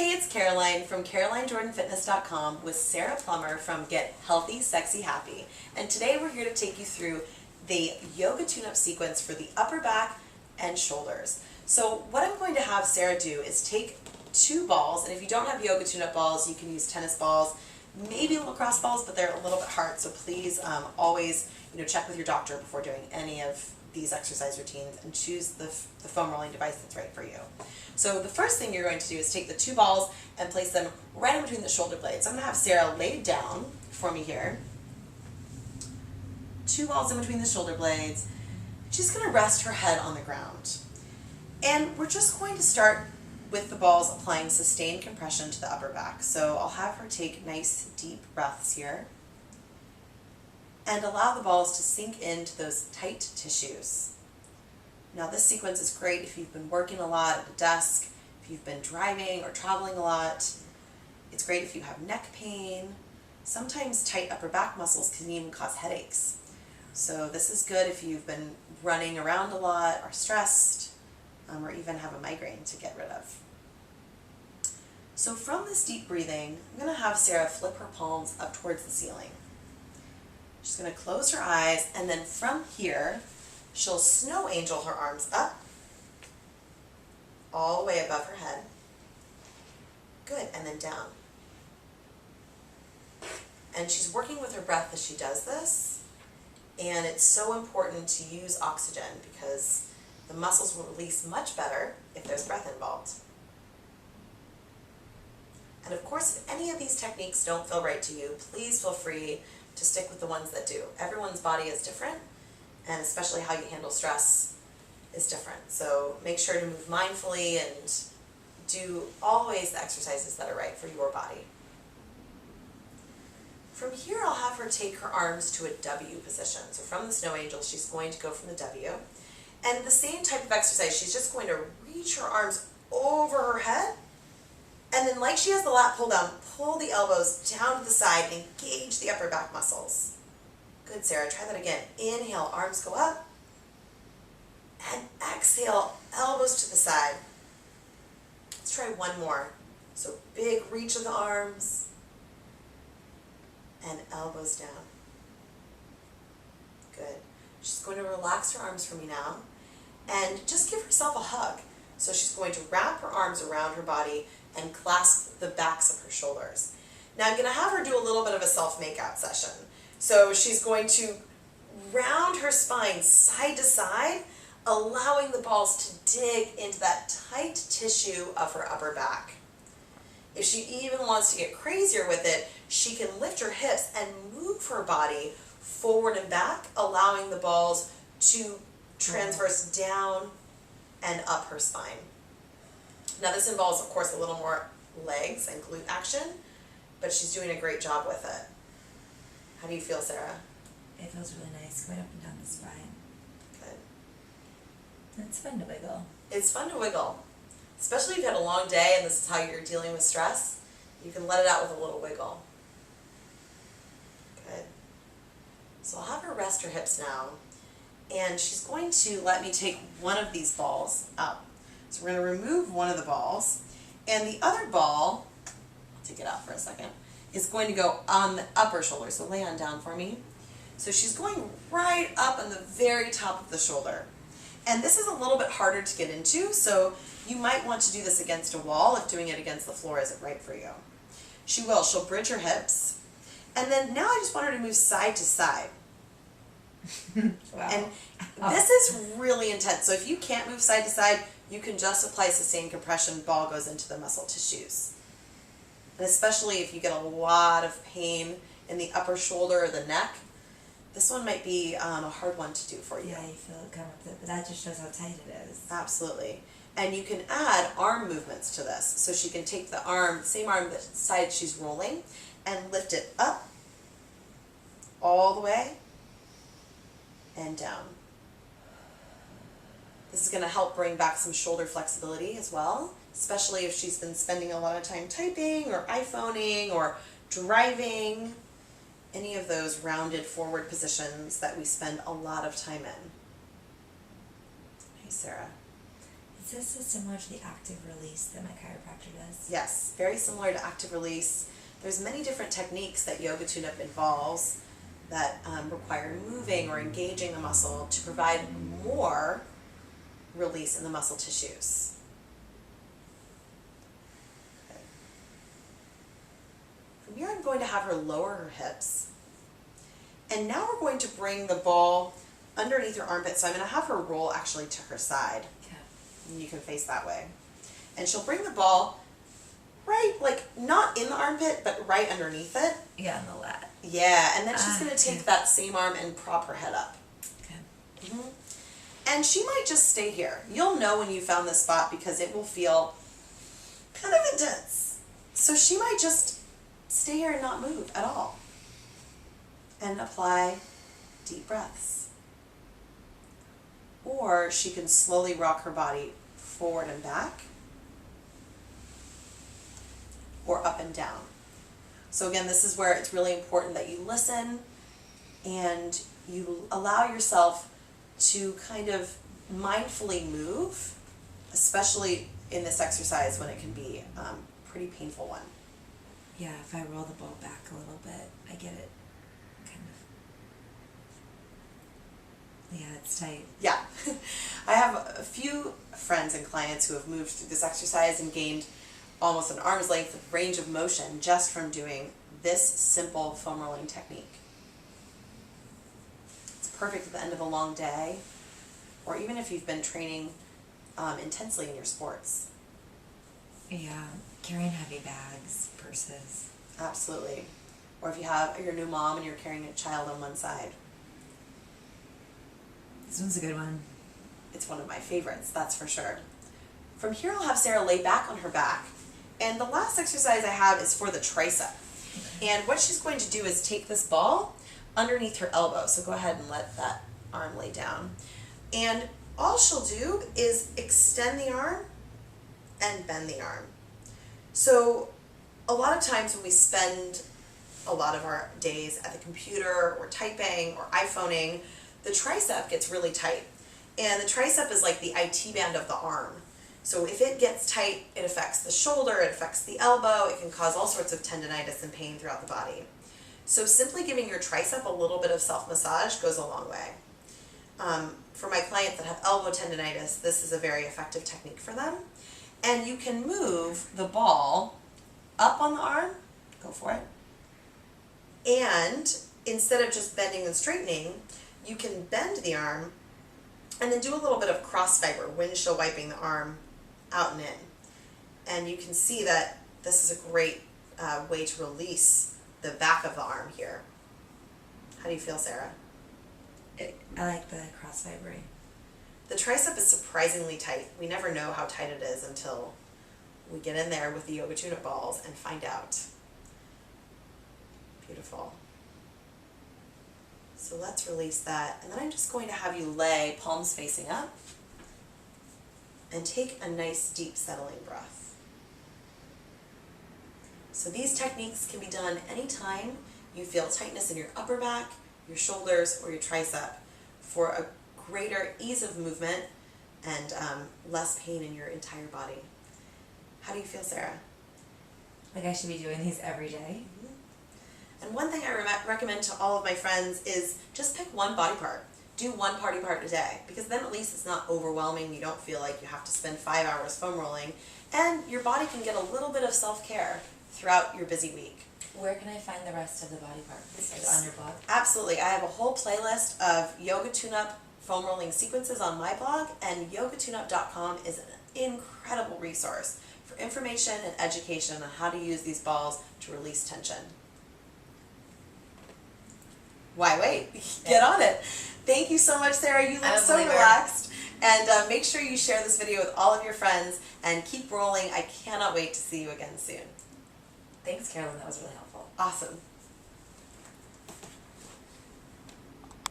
Hey, it's Caroline from CarolineJordanFitness.com with Sara Plummer from Get Healthy, Sexy, Happy. And today we're here to take you through the yoga tune-up sequence for the upper back and shoulders. So what I'm going to have Sara do is take two balls, and if you don't have yoga tune-up balls, you can use tennis balls, maybe lacrosse balls, but they're a little bit hard, so please always check with your doctor before doing any of these exercise routines and choose the foam rolling device that's right for you. So the first thing you're going to do is take the two balls and place them right in between the shoulder blades. I'm going to have Sara lay down for me here. Two balls in between the shoulder blades. She's going to rest her head on the ground. And we're just going to start with the balls applying sustained compression to the upper back. So I'll have her take nice deep breaths here and allow the balls to sink into those tight tissues. Now this sequence is great if you've been working a lot at a desk, if you've been driving or traveling a lot. It's great if you have neck pain. Sometimes tight upper back muscles can even cause headaches. So this is good if you've been running around a lot or stressed, or even have a migraine to get rid of. So from this deep breathing, I'm going to have Sara flip her palms up towards the ceiling. She's going to close her eyes, and then from here, she'll snow angel her arms up, all the way above her head. Good, and then down. And she's working with her breath as she does this, and it's so important to use oxygen because the muscles will release much better if there's breath involved. And of course, if any of these techniques don't feel right to you, please feel free to stick with the ones that do. Everyone's body is different, and especially how you handle stress is different. So make sure to move mindfully and do always the exercises that are right for your body. From here, I'll have her take her arms to a W position. So from the snow angel, she's going to go from the W. And the same type of exercise, she's just going to reach her arms over her head, and then like she has the lat pull down, pull the elbows down to the side and engage the upper back muscles. Good, Sara. Try that again. Inhale, arms go up. And exhale, elbows to the side. Let's try one more. So big reach of the arms and elbows down. Good. She's going to relax her arms for me now and just give herself a hug. So she's going to wrap her arms around her body and clasp the backs of her shoulders. Now I'm going to have her do a little bit of a self-makeout session. So she's going to round her spine side to side, allowing the balls to dig into that tight tissue of her upper back. If she even wants to get crazier with it, she can lift her hips and move her body forward and back, allowing the balls to transverse down and up her spine. Now this involves, of course, a little more legs and glute action, but she's doing a great job with it. How do you feel, Sara? It feels really nice going up and down the spine. Good. It's fun to wiggle. It's fun to wiggle, especially if you've had a long day and this is how you're dealing with stress. You can let it out with a little wiggle. Good. So I'll have her rest her hips now, and she's going to let me take one of these balls up. So we're going to remove one of the balls, and the other ball, I'll take it out for a second, is going to go on the upper shoulder. So lay on down for me. So she's going right up on the very top of the shoulder. And this is a little bit harder to get into, so you might want to do this against a wall if doing it against the floor isn't right for you. She will. She'll bridge her hips. And then now I just want her to move side to side. Wow. And this is really intense. So if you can't move side to side, you can just apply sustained compression. Ball goes into the muscle tissues. And especially if you get a lot of pain in the upper shoulder or the neck, this one might be a hard one to do for you. Yeah, you feel it come up, but that just shows how tight it is. Absolutely. And you can add arm movements to this. So she can take the arm, same arm, the side she's rolling, and lift it up, all the way, and down. This is going to help bring back some shoulder flexibility as well, especially if she's been spending a lot of time typing or iPhoning or driving, any of those rounded forward positions that we spend a lot of time in. Hey, Sara. It Is this similar to the active release that my chiropractor does? Yes, very similar to active release. There's many different techniques that yoga tune-up involves that require moving or engaging the muscle to provide more release in the muscle tissues. Okay. From here I'm going to have her lower her hips. And now we're going to bring the ball underneath her armpit. So I'm going to have her roll actually to her side. Okay. And you can face that way. And she'll bring the ball right, like not in the armpit, but right underneath it. Yeah, on the lat. Yeah, and then she's going to take okay. that same arm and prop her head up. Okay. Mm-hmm. And she might just stay here. You'll know when you found this spot because it will feel kind of intense. So she might just stay here and not move at all. And apply deep breaths. Or she can slowly rock her body forward and back, or up and down. So again, this is where it's really important that you listen and you allow yourself to kind of mindfully move, especially in this exercise when it can be a pretty painful one. Yeah, if I roll the ball back a little bit, I get it kind of. Yeah, it's tight. Yeah. I have a few friends and clients who have moved through this exercise and gained almost an arm's length range of motion just from doing this simple foam rolling technique. It's perfect at the end of a long day, or even if you've been training intensely in your sports. Yeah, carrying heavy bags, purses. Absolutely. Or if you have your new mom and you're carrying a child on one side. This one's a good one. It's one of my favorites, that's for sure. From here I'll have Sara lay back on her back. And the last exercise I have is for the tricep. Okay. And what she's going to do is take this ball underneath her elbow. So go ahead and let that arm lay down. And all she'll do is extend the arm and bend the arm. So a lot of times when we spend a lot of our days at the computer or typing or iPhoning, the tricep gets really tight. And the tricep is like the IT band of the arm. So if it gets tight, it affects the shoulder, it affects the elbow, it can cause all sorts of tendonitis and pain throughout the body. So simply giving your tricep a little bit of self-massage goes a long way. For my clients that have elbow tendonitis, this is a very effective technique for them. And you can move the ball up on the arm, go for it, and instead of just bending and straightening, you can bend the arm and then do a little bit of cross fiber, windshield wiping the arm out and in. And you can see that this is a great way to release the back of the arm here. How do you feel, Sara? I like the cross fibering. The tricep is surprisingly tight. We never know how tight it is until we get in there with the yoga tune-up balls and find out. Beautiful. So let's release that. And then I'm just going to have you lay palms facing up and take a nice deep settling breath. So these techniques can be done anytime you feel tightness in your upper back, your shoulders, or your tricep for a greater ease of movement and less pain in your entire body. How do you feel, Sara? Like I should be doing these every day? Mm-hmm. And one thing I recommend to all of my friends is just pick one body part. Do one body part a day, because then at least it's not overwhelming. You don't feel like you have to spend 5 hours foam rolling, and your body can get a little bit of self-care throughout your busy week. Where can I find the rest of the body parts? Is it on your blog? Absolutely. I have a whole playlist of yoga tune-up foam rolling sequences on my blog, and yogatune-up.com is an incredible resource for information and education on how to use these balls to release tension. Why wait? Get on it. Thank you so much, Sara. You look so relaxed. And make sure you share this video with all of your friends and keep rolling. I cannot wait to see you again soon. Thanks, Carolyn. That was really helpful. Awesome.